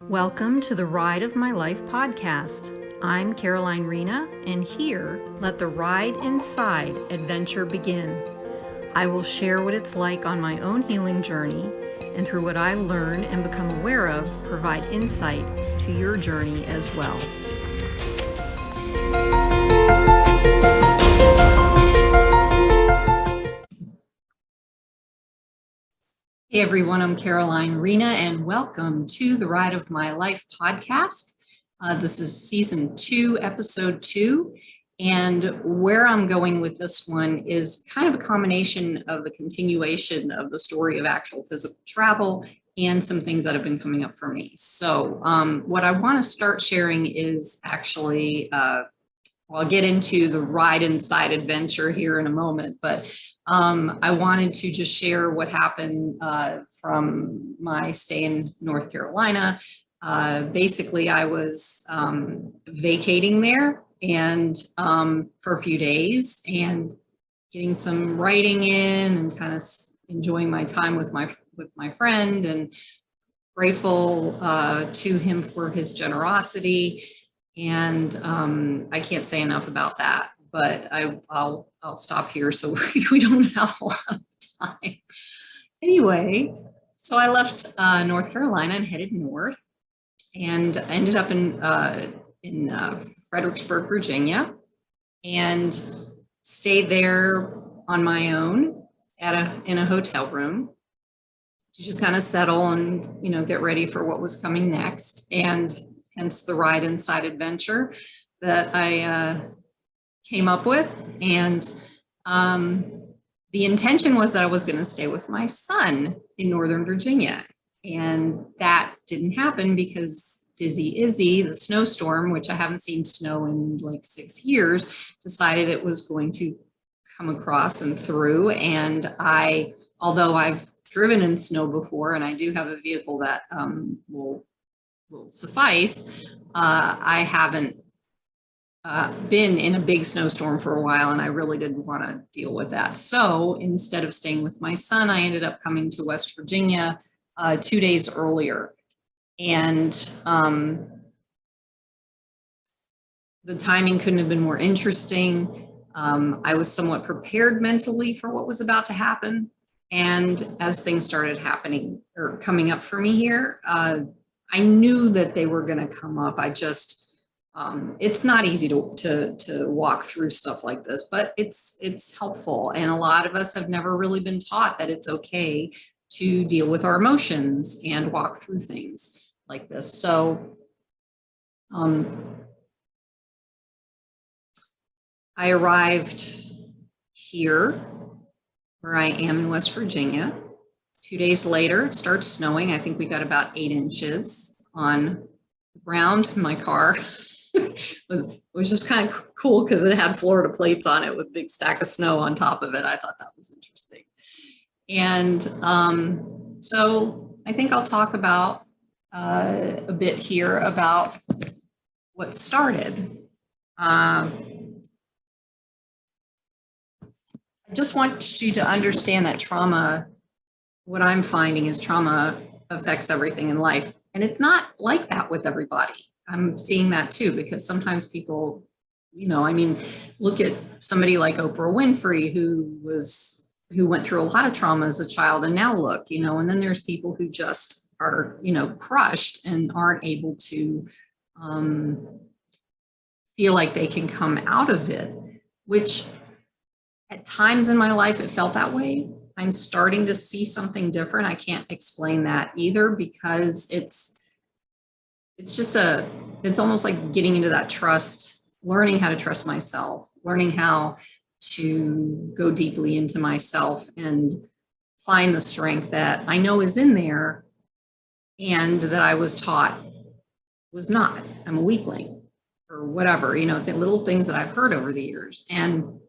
Welcome to the Ride of My Life podcast. I'm Caroline Rena, and here, let the ride inside adventure begin. I will share what it's like on my own healing journey, and through what I learn and become aware of, provide insight to your journey as well. Hey everyone, I'm Caroline Rena, and welcome to the Ride of My Life podcast. This is season 2, episode 2, and where I'm going with this one is kind of a combination of the continuation of the story of actual physical travel and some things that have been coming up for me. So what I want to start sharing is actually, I'll get into the ride inside adventure here in a moment, but I wanted to just share what happened from my stay in North Carolina. Basically, I was vacating there and for a few days and getting some writing in and kind of enjoying my time with my friend, and grateful to him for his generosity. And I can't say enough about that, but I'll stop here so we don't have a lot of time. Anyway, so I left North Carolina and headed north, and I ended up in Fredericksburg, Virginia, and stayed there on my own in a hotel room to just kind of settle and get ready for what was coming next, and hence the ride inside adventure that I came up with. And the intention was that I was going to stay with my son in Northern Virginia. And that didn't happen because Dizzy Izzy, the snowstorm, which I haven't seen snow in like 6 years, decided it was going to come across and through. And although I've driven in snow before, and I do have a vehicle that will suffice, I haven't been in a big snowstorm for a while, and I really didn't want to deal with that. So instead of staying with my son, I ended up coming to West Virginia 2 days earlier. And the timing couldn't have been more interesting. I was somewhat prepared mentally for what was about to happen. And as things started happening or coming up for me here, I knew that they were going to come up. I just, it's not easy to walk through stuff like this, but it's helpful. And a lot of us have never really been taught that it's okay to deal with our emotions and walk through things like this. So I arrived here where I am in West Virginia. 2 days later, it starts snowing. I think we got about 8 inches on the ground in my car. It was just kind of cool because it had Florida plates on it with a big stack of snow on top of it. I thought that was interesting. And so I think I'll talk about a bit here about what started. I just want you to understand that trauma, what I'm finding is trauma affects everything in life. And it's not like that with everybody. I'm seeing that too, because sometimes people, look at somebody like Oprah Winfrey, who went through a lot of trauma as a child, and now look, and then there's people who just are, crushed and aren't able to feel like they can come out of it, which at times in my life, it felt that way. I'm starting to see something different. I can't explain that either, because it's almost like getting into that trust, learning how to trust myself, learning how to go deeply into myself and find the strength that I know is in there and that I was taught was not. I'm a weakling or whatever, the little things that I've heard over the years. And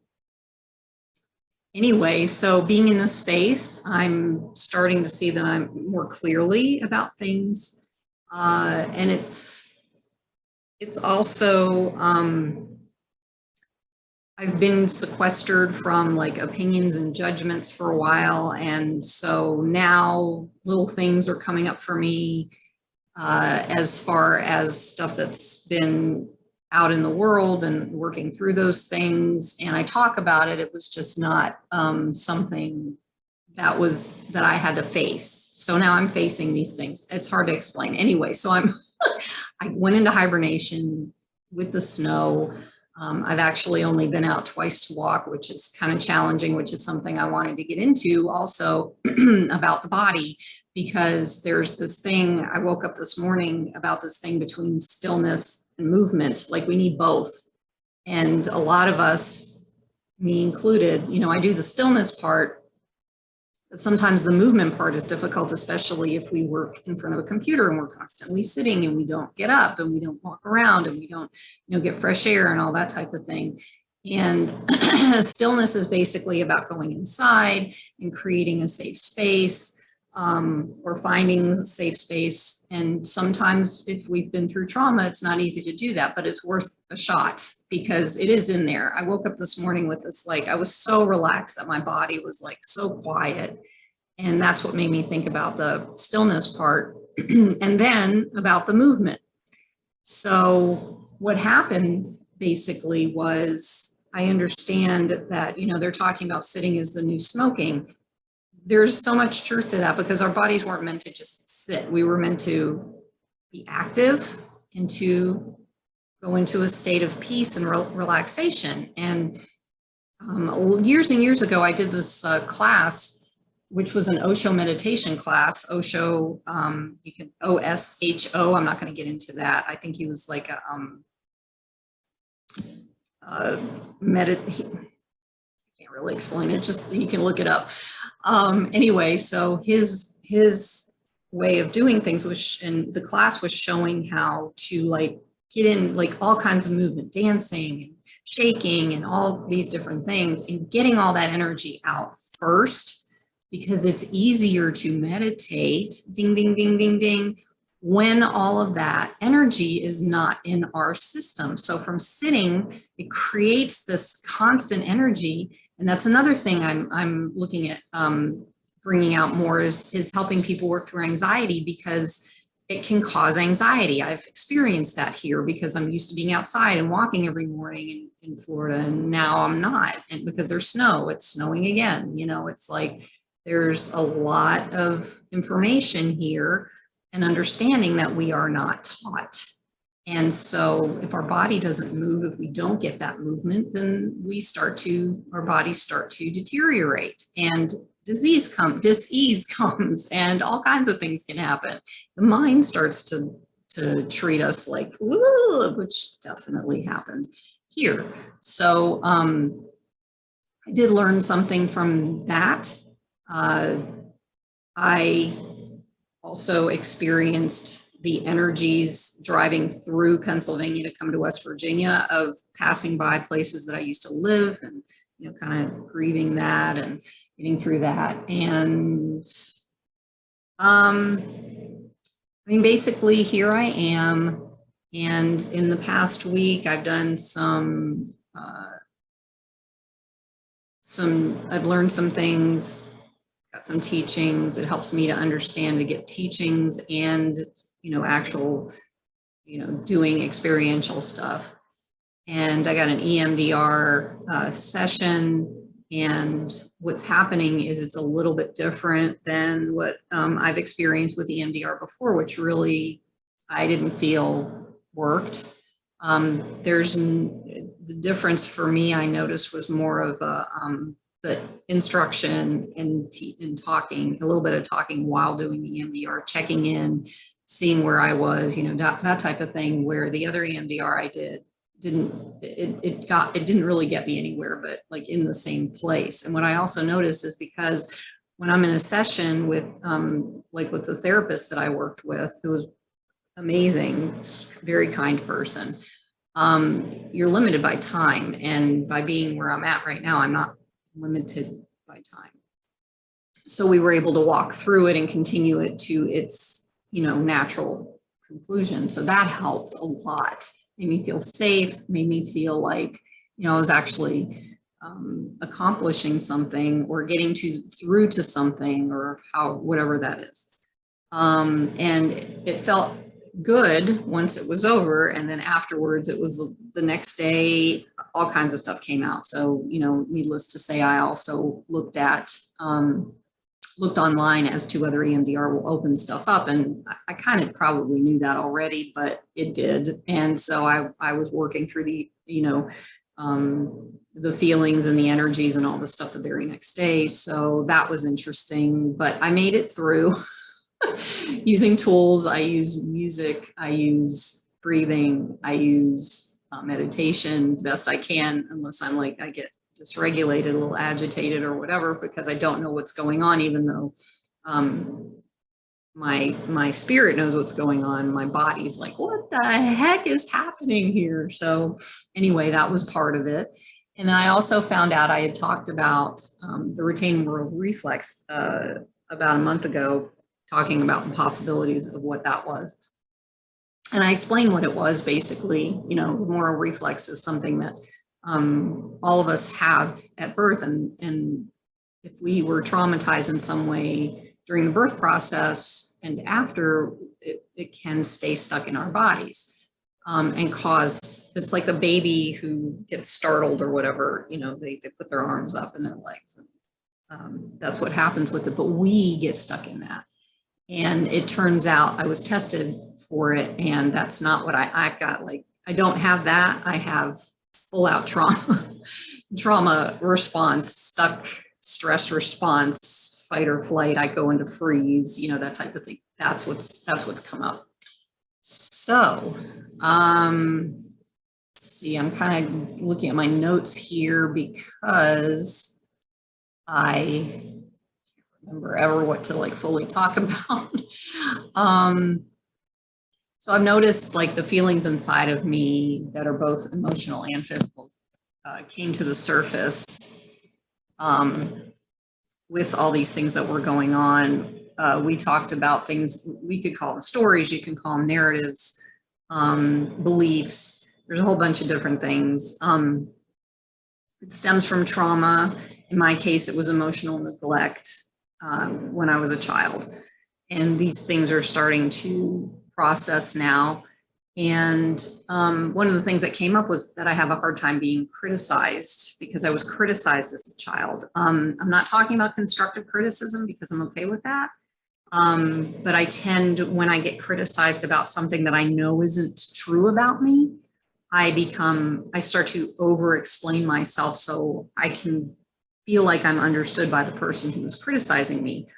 anyway, so being in this space, I'm starting to see that I'm more clearly about things. And it's also, I've been sequestered from like opinions and judgments for a while. And so now little things are coming up for me as far as stuff that's been out in the world and working through those things. And I talk about it. It was just not something that I had to face. So now I'm facing these things. It's hard to explain. Anyway, so I went into hibernation with the snow. I've actually only been out twice to walk, which is kind of challenging, which is something I wanted to get into also about the body, because there's this thing, I woke up this morning about this thing between stillness and movement. Like we need both. And a lot of us, me included, I do the stillness part. But sometimes the movement part is difficult, especially if we work in front of a computer and we're constantly sitting and we don't get up and we don't walk around and we don't, get fresh air and all that type of thing. And stillness is basically about going inside and creating a safe space, or finding a safe space. And sometimes if we've been through trauma, it's not easy to do that, but it's worth a shot because it is in there. I woke up this morning with this, I was so relaxed that my body was so quiet. And that's what made me think about the stillness part and then about the movement. So what happened basically was I understand that, they're talking about sitting is the new smoking. There's so much truth to that because our bodies weren't meant to just sit. We were meant to be active and to go into a state of peace and relaxation. And years and years ago, I did this class, which was an Osho meditation class. Osho, you can OSHO. I'm not going to get into that. I think he was like a I can't really explain it. Just you can look it up. Anyway, so his way of doing things was, and the class was showing how to get in all kinds of movement, dancing and shaking and all these different things, and getting all that energy out first, because it's easier to meditate, ding, ding, ding, ding, ding, when all of that energy is not in our system. So from sitting, it creates this constant energy. And that's another thing I'm looking at bringing out more is helping people work through anxiety, because it can cause anxiety. I've experienced that here because I'm used to being outside and walking every morning in Florida, and now I'm not. And because there's snow, it's snowing again. It's there's a lot of information here and understanding that we are not taught. And so if our body doesn't move, if we don't get that movement, then our bodies start to deteriorate, and disease comes and all kinds of things can happen. The mind starts to treat us like, ooh, which definitely happened here. So I did learn something from that. I also experienced the energies driving through Pennsylvania to come to West Virginia, of passing by places that I used to live and, kind of grieving that and getting through that. And basically here I am. And in the past week, I've done I've learned some things, got some teachings. It helps me to understand, to get teachings and, actual, doing experiential stuff. And I got an EMDR session, and what's happening is it's a little bit different than what I've experienced with EMDR before, which really I didn't feel worked. The difference for me, I noticed, was more of the instruction and talking, a little bit of talking while doing the EMDR, checking in, seeing where I was, that type of thing, where the other EMDR I did didn't really get me anywhere, but in the same place. And what I also noticed is, because when I'm in a session with with the therapist that I worked with, who was amazing, very kind person, you're limited by time. And by being where I'm at right now, I'm not limited by time. So we were able to walk through it and continue it to its, natural conclusion. So that helped a lot. Made me feel safe, made me feel like, I was actually accomplishing something, or getting through to something, or whatever that is. And it felt good once it was over. And then afterwards, it was the next day, all kinds of stuff came out. So, needless to say, I also looked online as to whether EMDR will open stuff up. And I kind of probably knew that already, but it did. And so I was working through the feelings and the energies and all the stuff the very next day. So that was interesting, but I made it through using tools. I use music, I use breathing, I use meditation the best I can, unless I'm like, I get dysregulated, a little agitated or whatever, because I don't know what's going on, even though my spirit knows what's going on. My body's like, what the heck is happening here? So anyway, that was part of it. And then I also found out I had talked about the retained world reflex about a month ago, talking about the possibilities of what that was. And I explained what it was. Basically, the moral reflex is something that all of us have at birth. And if we were traumatized in some way during the birth process and after, it can stay stuck in our bodies and cause, it's like a baby who gets startled or whatever, they put their arms up and their legs. And that's what happens with it. But we get stuck in that. And it turns out I was tested for it, and that's not what I got. Like, I don't have that. I have full out trauma response, stuck stress response, fight or flight. I go into freeze, that type of thing. That's what's come up. So, let's see, I'm kind of looking at my notes here because I remember ever what to like fully talk about. So I've noticed like the feelings inside of me that are both emotional and physical came to the surface with all these things that were going on. We talked about things, we could call them stories, you can call them narratives, beliefs. There's a whole bunch of different things. It stems from trauma. In my case, it was emotional neglect when I was a child. And these things are starting to process now. And one of the things that came up was that I have a hard time being criticized because I was criticized as a child. I'm not talking about constructive criticism because I'm okay with that. But I tend, when I get criticized about something that I know isn't true about me, I start to over-explain myself so I can feel like I'm understood by the person who is criticizing me.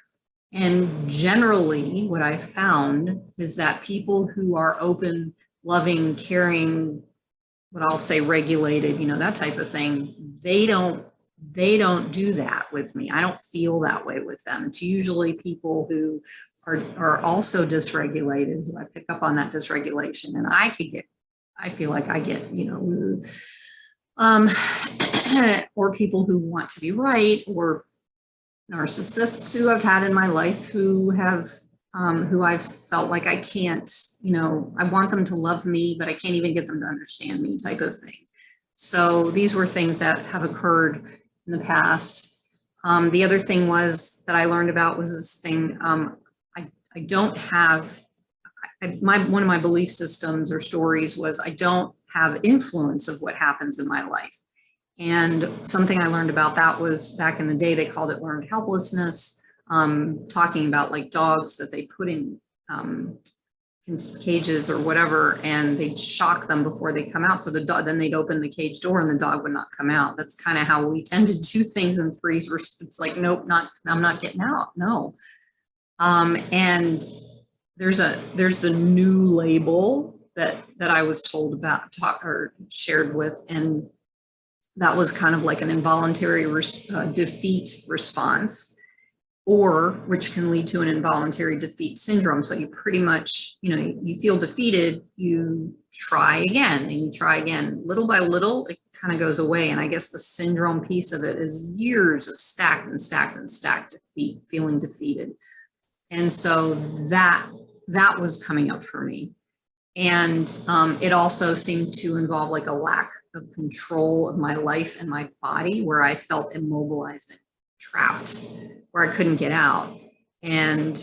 And generally, what I found is that people who are open, loving, caring, what I'll say regulated, that type of thing, they don't do that with me. I don't feel that way with them. It's usually people who are also dysregulated, who I pick up on that dysregulation, and I feel like I get, or people who want to be right, or narcissists who I've had in my life who I've felt like I can't, I want them to love me, but I can't even get them to understand me, type of thing. So these were things that have occurred in the past. The other thing that I learned about was this thing. I don't have, one of my belief systems or stories was I don't have influence of what happens in my life. And something I learned about that was back in the day, they called it learned helplessness, talking about like dogs that they put in cages or whatever, and they'd shock them before they come out. So the dog, then they'd open the cage door and the dog would not come out. That's kind of how we tend to do things in threes. It's like, nope, I'm not getting out. No. And there's the new label that I was told about, or shared with, and that was kind of like an involuntary defeat response, or which can lead to an involuntary defeat syndrome. So you pretty much, you feel defeated, you try again and you try again. Little by little, it kind of goes away. And I guess the syndrome piece of it is years of stacked defeat, feeling defeated. And so that was coming up for me. And it also seemed to involve like a lack of control of my life and my body, where I felt immobilized and trapped, where I couldn't get out. And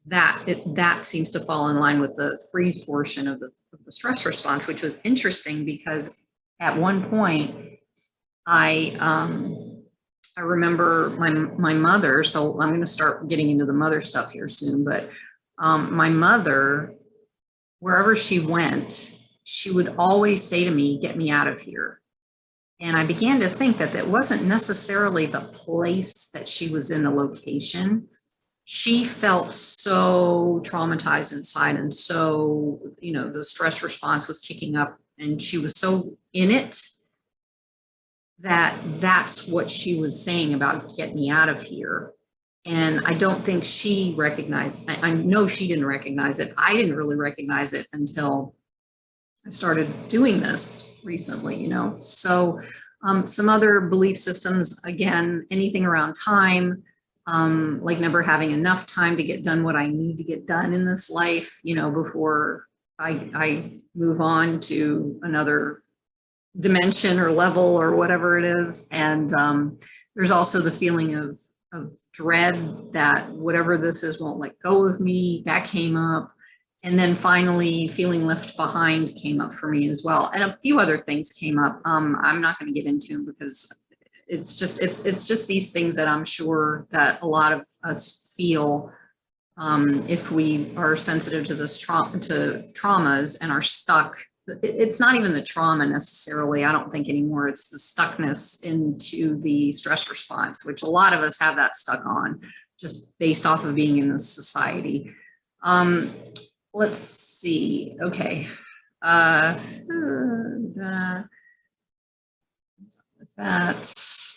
that seems to fall in line with the freeze portion of the stress response, which was interesting because at one point I remember my mother, so I'm going to start getting into the mother stuff here soon, but my mother, wherever she went, she would always say to me, "Get me out of here." And I began to think that wasn't necessarily the place that she was in, the location. She felt so traumatized inside, and so, the stress response was kicking up, and she was so in it that's what she was saying about "get me out of here." And I don't think she recognized, I know she didn't recognize it. I didn't really recognize it until I started doing this recently, So some other belief systems, again, anything around time, like never having enough time to get done what I need to get done in this life, before I move on to another dimension or level or whatever it is. And there's also the feeling of dread that whatever this is won't let go of me. That came up. And then finally, feeling left behind came up for me as well. And a few other things came up. I'm not going to get into them because it's just these things that I'm sure that a lot of us feel if we are sensitive to this to traumas and are stuck. It's not even the trauma necessarily, I don't think anymore. It's the stuckness into the stress response, which a lot of us have that stuck on just based off of being in this society. Let's see. Okay. With that,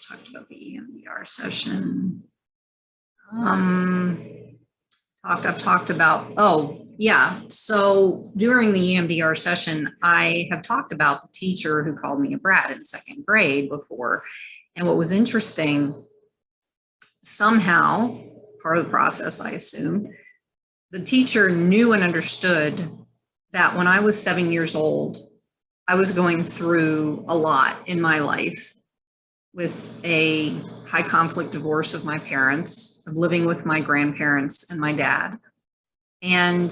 talked about the EMDR session. I've talked about, so during the EMDR session, I have talked about the teacher who called me a brat in second grade before. And what was interesting, somehow, part of the process, I assume, the teacher knew and understood that when I was 7 years old, I was going through a lot in my life with a high conflict divorce of my parents, of living with my grandparents and my dad. And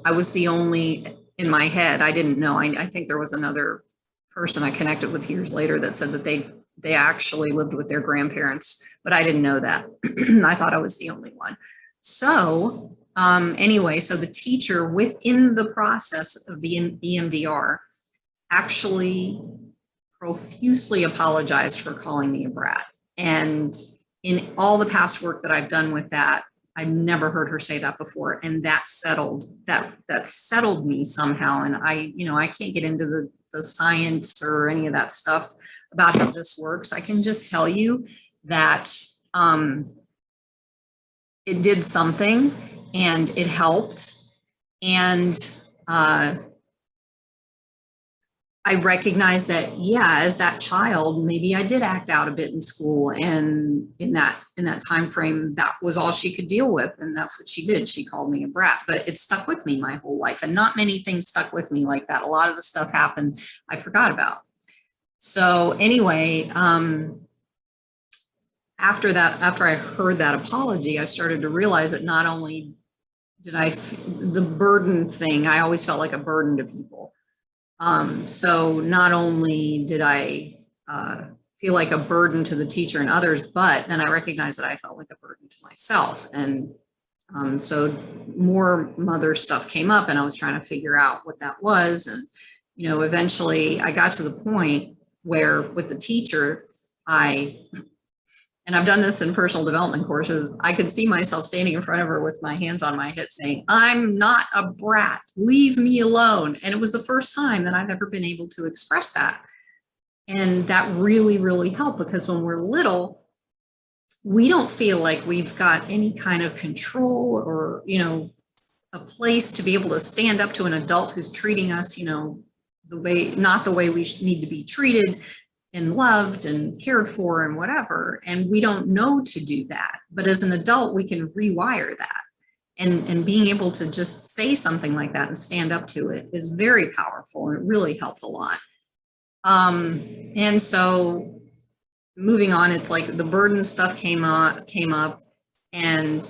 I was the only, in my head, I didn't know. I think there was another person I connected with years later that said that they actually lived with their grandparents, but I didn't know that. I thought I was the only one. So anyway, so the teacher within the process of the EMDR actually profusely apologized for calling me a brat. And in all the past work that I've done with that, I've never heard her say that before. And that settled me somehow. And I can't get into the science or any of that stuff about how this works. I can just tell you that it did something and it helped. And I recognize that, as that child, maybe I did act out a bit in school, and in that time frame, that was all she could deal with, and that's what she did. She called me a brat, but it stuck with me my whole life, and not many things stuck with me like that. A lot of the stuff happened I forgot about. So anyway, after I heard that apology, I started to realize that not only did the burden thing, I always felt like a burden to people. So not only did I feel like a burden to the teacher and others, but then I recognized that I felt like a burden to myself. And so more mother stuff came up, and I was trying to figure out what that was. And, eventually I got to the point where with the teacher, and I've done this in personal development courses, I could see myself standing in front of her with my hands on my hips saying, "I'm not a brat, leave me alone." And it was the first time that I've ever been able to express that. And that really, really helped, because when we're little, we don't feel like we've got any kind of control or, a place to be able to stand up to an adult who's treating us, not the way we need to be treated and loved and cared for and whatever. And we don't know to do that. But as an adult, we can rewire that. And being able to just say something like that and stand up to it is very powerful. And it really helped a lot. And so moving on, it's like the burden stuff came up. And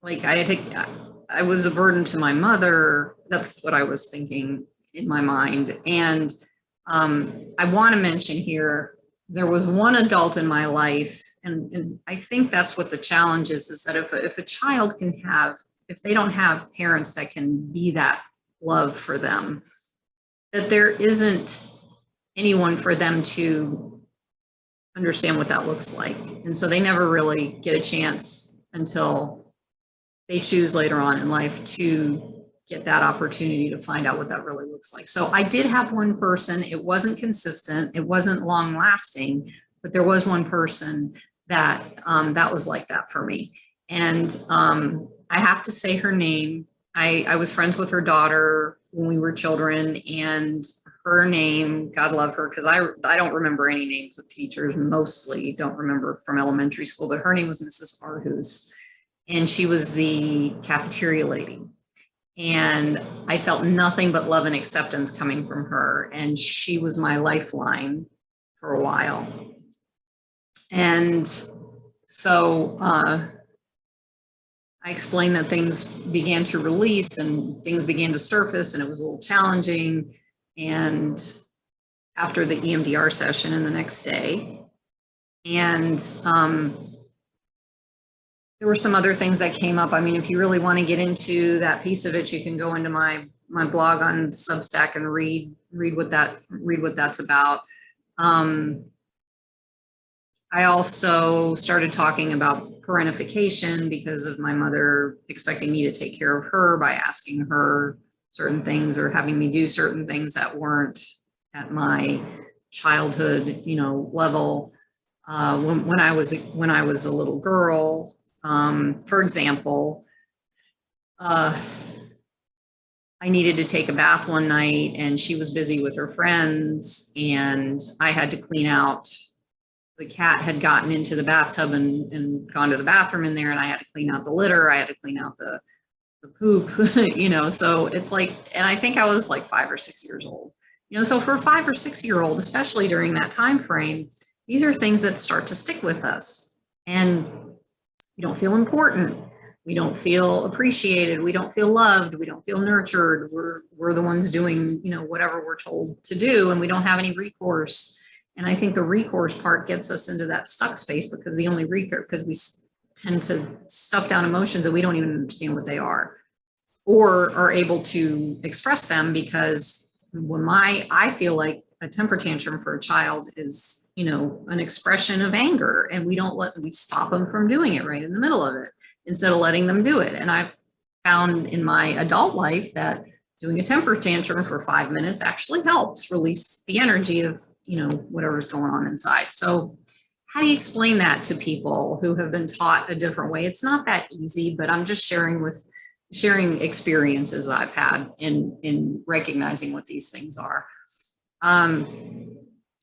like I was a burden to my mother. That's what I was thinking in my mind. And I want to mention here, there was one adult in my life, and I think that's what the challenge is that if a child if they don't have parents that can be that love for them, that there isn't anyone for them to understand what that looks like. And so they never really get a chance until they choose later on in life to get that opportunity to find out what that really looks like. So I did have one person. It wasn't consistent. It wasn't long lasting, but there was one person that that was like that for me. And I have to say her name. I was friends with her daughter when we were children, and her name, God love her, because I don't remember any names of teachers, mostly don't remember from elementary school, but her name was Mrs. Arhus, and she was the cafeteria lady. And I felt nothing but love and acceptance coming from her, and she was my lifeline for a while. And so I explained that things began to release and things began to surface, and it was a little challenging. And after the EMDR session and the next day, and there were some other things that came up. I mean, if you really want to get into that piece of it, you can go into my blog on Substack and read what that's about. I also started talking about parentification because of my mother expecting me to take care of her by asking her certain things or having me do certain things that weren't at my childhood, level. When I was a little girl, for example, I needed to take a bath one night, and she was busy with her friends, and I had to clean out. The cat had gotten into the bathtub and gone to the bathroom in there, and I had to clean out the litter. I had to clean out the poop, so it's like, and I think I was like 5 or 6 years old, so for a 5 or 6 year old, especially during that time frame, these are things that start to stick with us, and we don't feel important. We don't feel appreciated. We don't feel loved. We don't feel nurtured. We're the ones doing, whatever we're told to do, and we don't have any recourse. And I think the recourse part gets us into that stuck space because because we tend to stuff down emotions and we don't even understand what they are or are able to express them, because when I feel like a temper tantrum for a child is, an expression of anger, and we stop them from doing it right in the middle of it instead of letting them do it. And I've found in my adult life that doing a temper tantrum for 5 minutes actually helps release the energy of, whatever's going on inside. So how do you explain that to people who have been taught a different way? It's not that easy, but I'm just sharing experiences I've had in recognizing what these things are.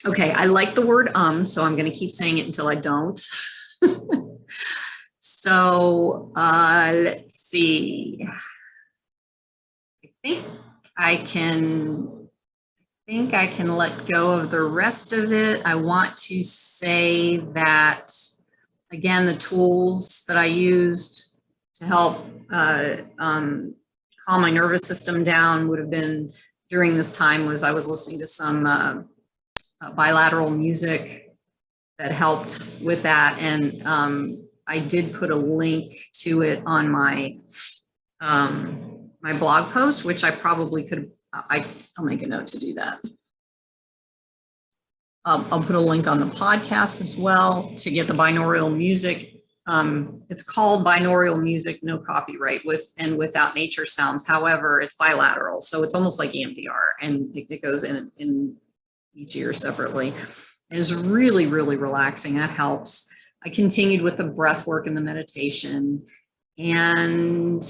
Okay, I like the word so I'm going to keep saying it until I don't. So let's see. I think I can let go of the rest of it. I want to say that, again, the tools that I used to help calm my nervous system down would have been during this time was I was listening to some bilateral music that helped with that. And I did put a link to it on my my blog post, which I probably could, I'll make a note to do that. I'll put a link on the podcast as well to get the binaural music. It's called binaural music, no copyright, with and without nature sounds. However, it's bilateral, so it's almost like EMDR, and it goes in each ear separately. It's really, really relaxing. That helps. I continued with the breath work and the meditation, and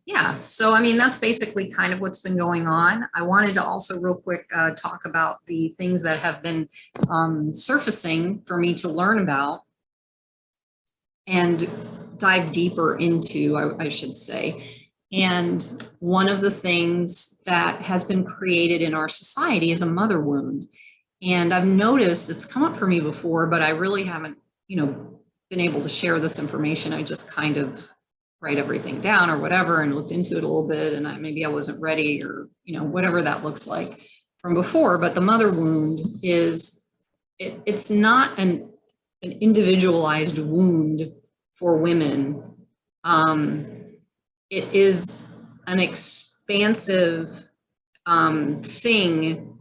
yeah, so I mean, that's basically kind of what's been going on. I wanted to also real quick talk about the things that have been surfacing for me to learn about and dive deeper into, I should say. And one of the things that has been created in our society is a mother wound. And I've noticed it's come up for me before, but I really haven't, been able to share this information. I just kind of write everything down or whatever and looked into it a little bit, and maybe I wasn't ready, or whatever that looks like from before. But the mother wound is it's not an individualized wound for women. It is an expansive thing.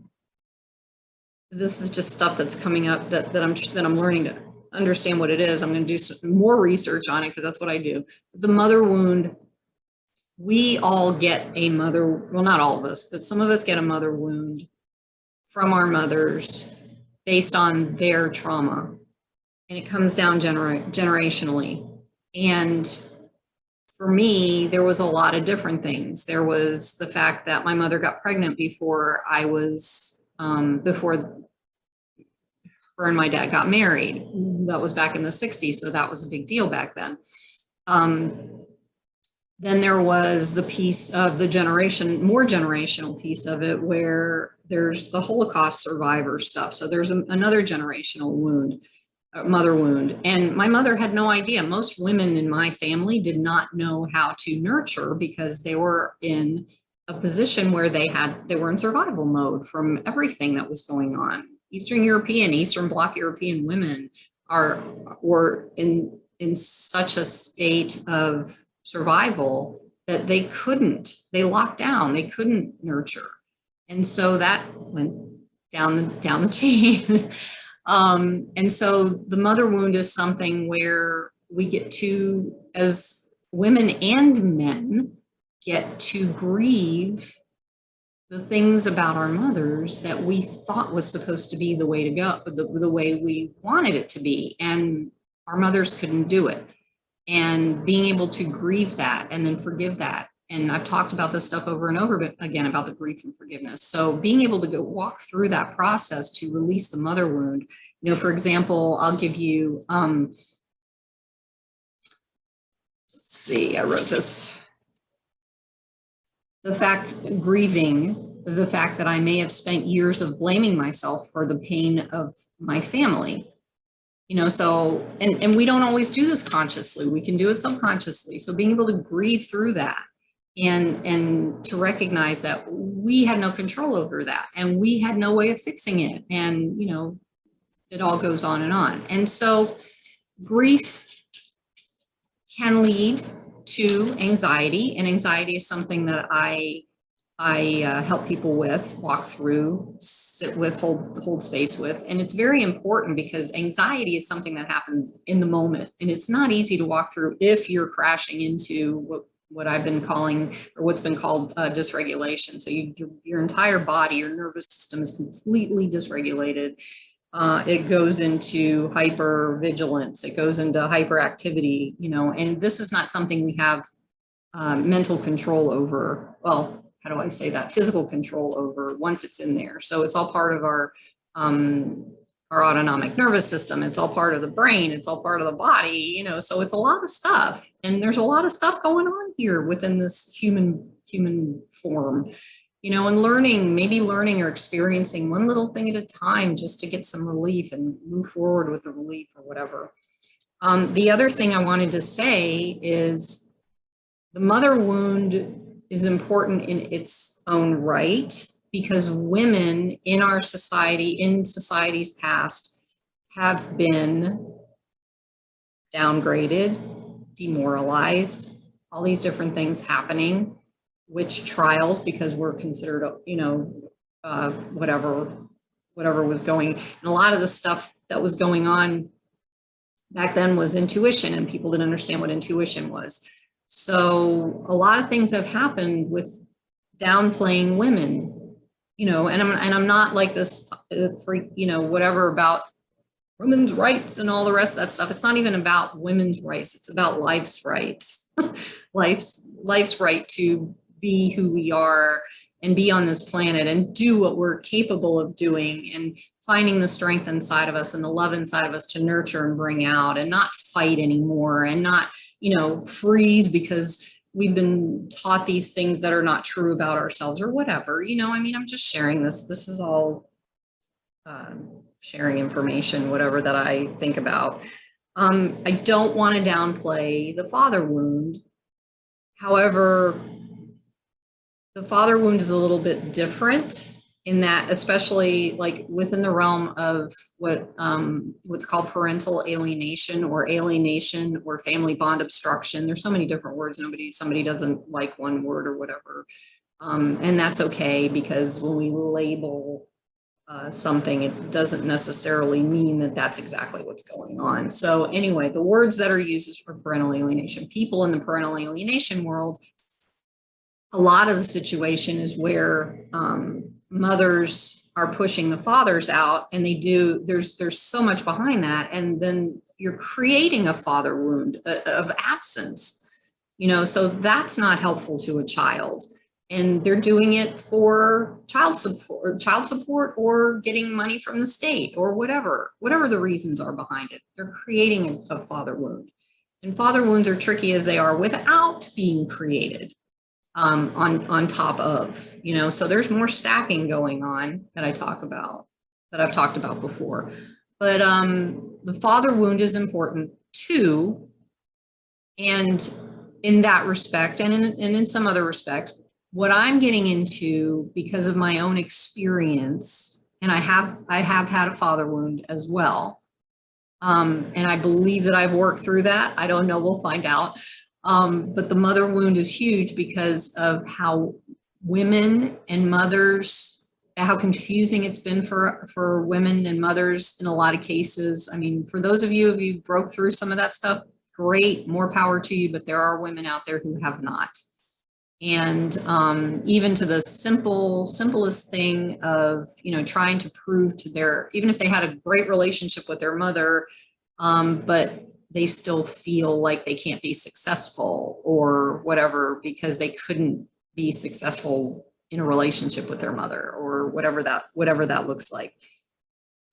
This is just stuff that's coming up that I'm learning to understand what it is. I'm going to do some more research on it because that's what I do. The mother wound, we all get a mother, well, not all of us, but some of us get a mother wound from our mothers based on their trauma. And it comes down generationally. And for me, there was a lot of different things. There was the fact that my mother got pregnant before I was, before her and my dad got married. That was back in the 60s, so that was a big deal back then. Then there was the piece of the more generational piece of it, where there's the Holocaust survivor stuff. So there's another generational wound, mother wound. And my mother had no idea. Most women in my family did not know how to nurture because they were in a position where they were in survival mode from everything that was going on. Eastern Bloc European women were in such a state of survival that they locked down, they couldn't nurture. And so that went down the chain. And so the mother wound is something where we get to, as women and men, get to grieve the things about our mothers that we thought was supposed to be the way to go, the way we wanted it to be. And our mothers couldn't do it. And being able to grieve that and then forgive that. And I've talked about this stuff over and over again about the grief and forgiveness. So being able to go walk through that process to release the mother wound, for example, I'll give you, let's see, I wrote this. Grieving the fact that I may have spent years of blaming myself for the pain of my family. So, and we don't always do this consciously. We can do it subconsciously. So being able to grieve through that and to recognize that we had no control over that and we had no way of fixing it. And, it all goes on and on. And so grief can lead to anxiety, and anxiety is something that I help people with, walk through, sit with, hold space with. And it's very important because anxiety is something that happens in the moment. And it's not easy to walk through if you're crashing into what I've been calling, or what's been called dysregulation. So your entire body, your nervous system is completely dysregulated. It goes into hypervigilance. It goes into hyperactivity, and this is not something we have mental control over. Well, how do I say that? Physical control over once it's in there. So it's all part of our autonomic nervous system. It's all part of the brain. It's all part of the body, so it's a lot of stuff. And there's a lot of stuff going on here within this human form, and maybe learning or experiencing one little thing at a time just to get some relief and move forward with the relief or whatever. The other thing I wanted to say is the mother wound is important in its own right, because women in our society, in societies past, have been downgraded, demoralized, all these different things happening, witch trials, because we're considered, whatever was going. And a lot of the stuff that was going on back then was intuition, and people didn't understand what intuition was. So a lot of things have happened with downplaying women, and I'm not like this freak, whatever about women's rights and all the rest of that stuff. It's not even about women's rights. It's about life's rights, life's right to be who we are and be on this planet and do what we're capable of doing, and finding the strength inside of us and the love inside of us to nurture and bring out, and not fight anymore, and not, freeze because we've been taught these things that are not true about ourselves or whatever. I'm just sharing this. This is all sharing information, whatever that I think about. I don't want to downplay the father wound, However, the father wound is a little bit different in that, especially like within the realm of what's called parental alienation or family bond obstruction. There's so many different words. Somebody doesn't like one word or whatever. And that's okay, because when we label something, it doesn't necessarily mean that that's exactly what's going on. So anyway, the words that are used for parental alienation, people in the parental alienation world, a lot of the situation is where mothers are pushing the fathers out, and there's so much behind that. And then you're creating a father wound of absence, so that's not helpful to a child. And they're doing it for child support or getting money from the state or whatever the reasons are behind it. They're creating a father wound. And father wounds are tricky as they are without being created on top of, so there's more stacking going on that I've talked about before. But the father wound is important too. And in that respect, and in some other respects, what I'm getting into, because of my own experience, and I have had a father wound as well. And I believe that I've worked through that. I don't know, we'll find out. But the mother wound is huge because of how women and mothers, how confusing it's been for women and mothers in a lot of cases. I mean, for those of you who broke through some of that stuff, great, more power to you, but there are women out there who have not. And even to the simplest thing of, trying to prove to even if they had a great relationship with their mother, but they still feel like they can't be successful or whatever because they couldn't be successful in a relationship with their mother or whatever that looks like.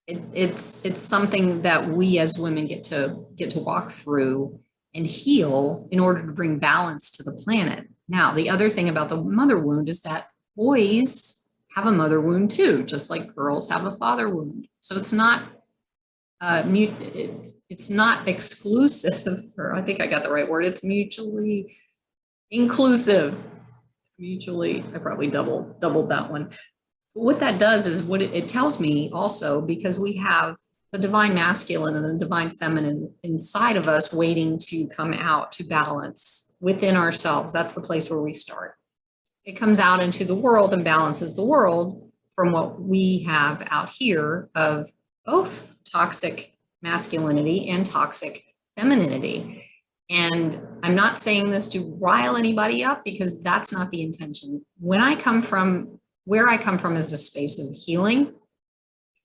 It's something that we as women get to walk through and heal in order to bring balance to the planet. Now, the other thing about the mother wound is that boys have a mother wound too, just like girls have a father wound. So it's not it's not exclusive, or I think I got the right word. It's mutually inclusive. I probably doubled that one. But what that does is what it tells me also, because we have the divine masculine and the divine feminine inside of us waiting to come out to balance within ourselves. That's the place where we start. It comes out into the world and balances the world from what we have out here of both toxic masculinity and toxic femininity. And I'm not saying this to rile anybody up, because that's not the intention. Where I come from is a space of healing.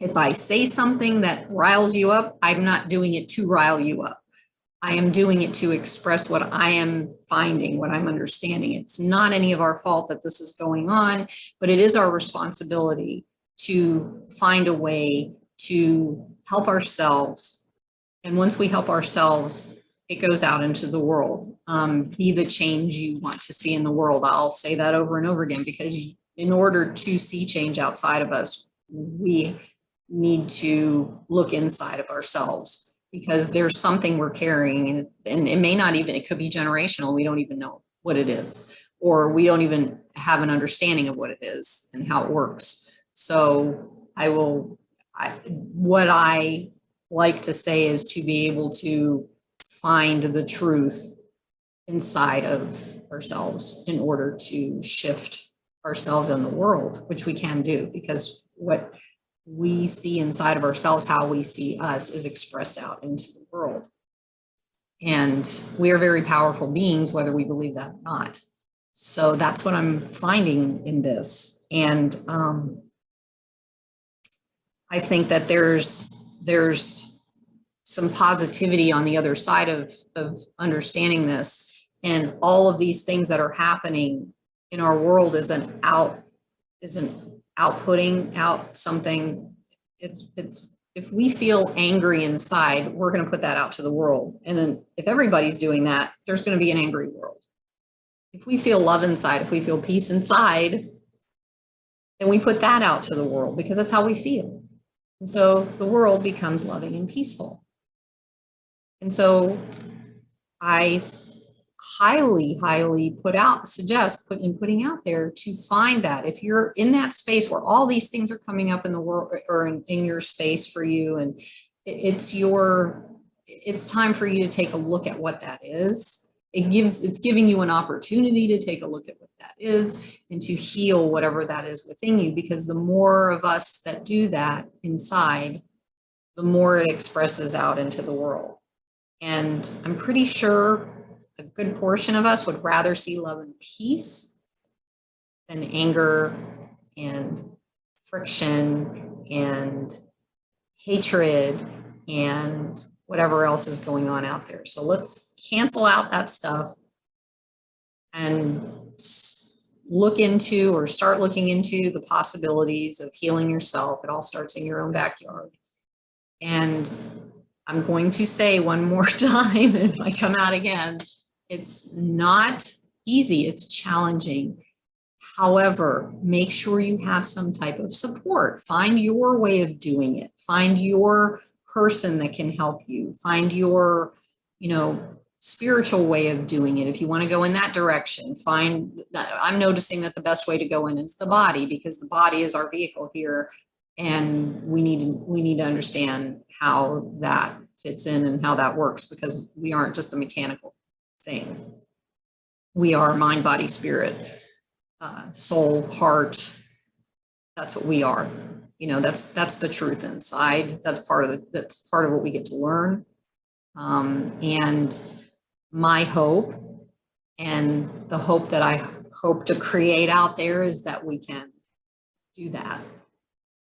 If I say something that riles you up, I'm not doing it to rile you up. I am doing it to express what I am finding, what I'm understanding. It's not any of our fault that this is going on, but it is our responsibility to find a way to help ourselves. And once we help ourselves, it goes out into the world. Be the change you want to see in the world. I'll say that over and over again, because in order to see change outside of us, we need to look inside of ourselves, because there's something we're carrying, and it may not even, it could be generational. We don't even know what it is, or we don't even have an understanding of what it is and how it works. So what I like to say is to be able to find the truth inside of ourselves in order to shift ourselves in the world, which we can do, because what we see inside of ourselves, how we see us, is expressed out into the world. And we are very powerful beings, whether we believe that or not. So that's what I'm finding in this. And I think that there's some positivity on the other side of understanding this. And all of these things that are happening in our world isn't outputting out something. It's if we feel angry inside, we're going to put that out to the world. And then if everybody's doing that, there's going to be an angry world. If we feel love inside, if we feel peace inside, then we put that out to the world, because that's how we feel. And so the world becomes loving and peaceful. And so I highly putting out there to find that. If you're in that space where all these things are coming up in the world or in your space for you, and it's time for you to take a look at what that is. It's giving you an opportunity to take a look at what that is and to heal whatever that is within you, because the more of us that do that inside, the more it expresses out into the world. And I'm pretty sure a good portion of us would rather see love and peace than anger and friction and hatred and whatever else is going on out there. So let's cancel out that stuff and start looking into the possibilities of healing yourself. It all starts in your own backyard. And I'm going to say one more time, if I come out again, it's not easy, it's challenging. However, make sure you have some type of support. Find your way of doing it. Find your person that can help you. Find your, spiritual way of doing it. If you want to go in that direction, I'm noticing that the best way to go in is the body, because the body is our vehicle here. And we need to understand how that fits in and how that works, because we aren't just a mechanical thing. We are mind, body, spirit, soul, heart. That's what we are. That's the truth inside. That's part of what we get to learn. And my hope, and the hope that I hope to create out there, is that we can do that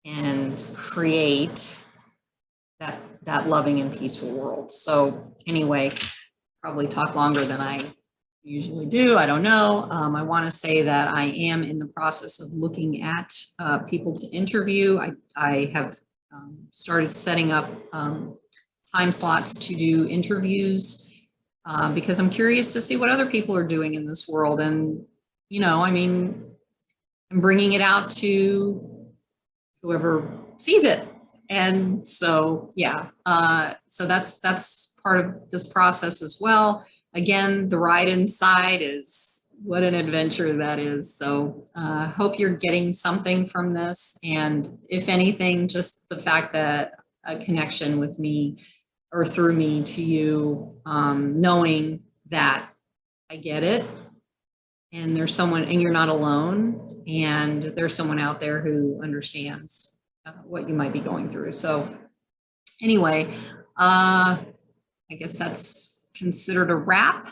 and create that loving and peaceful world. So anyway, probably talk longer than I usually do. I don't know. I want to say that I am in the process of looking at people to interview. I have started setting up time slots to do interviews because I'm curious to see what other people are doing in this world. And, I'm bringing it out to whoever sees it. And so, yeah, so that's part of this process as well. Again, the ride inside is what an adventure that is. So hope you're getting something from this. And if anything, just the fact that a connection with me or through me to you, knowing that I get it, and there's someone, and you're not alone, and there's someone out there who understands what you might be going through. So anyway, I guess that's considered a wrap.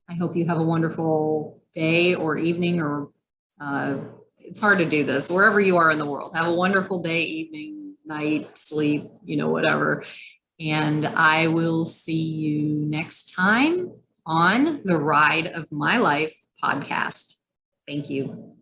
I hope you have a wonderful day or evening, or it's hard to do this wherever you are in the world. Have a wonderful day, evening, night, sleep, whatever. And I will see you next time on the Ride of My Life podcast. Thank you.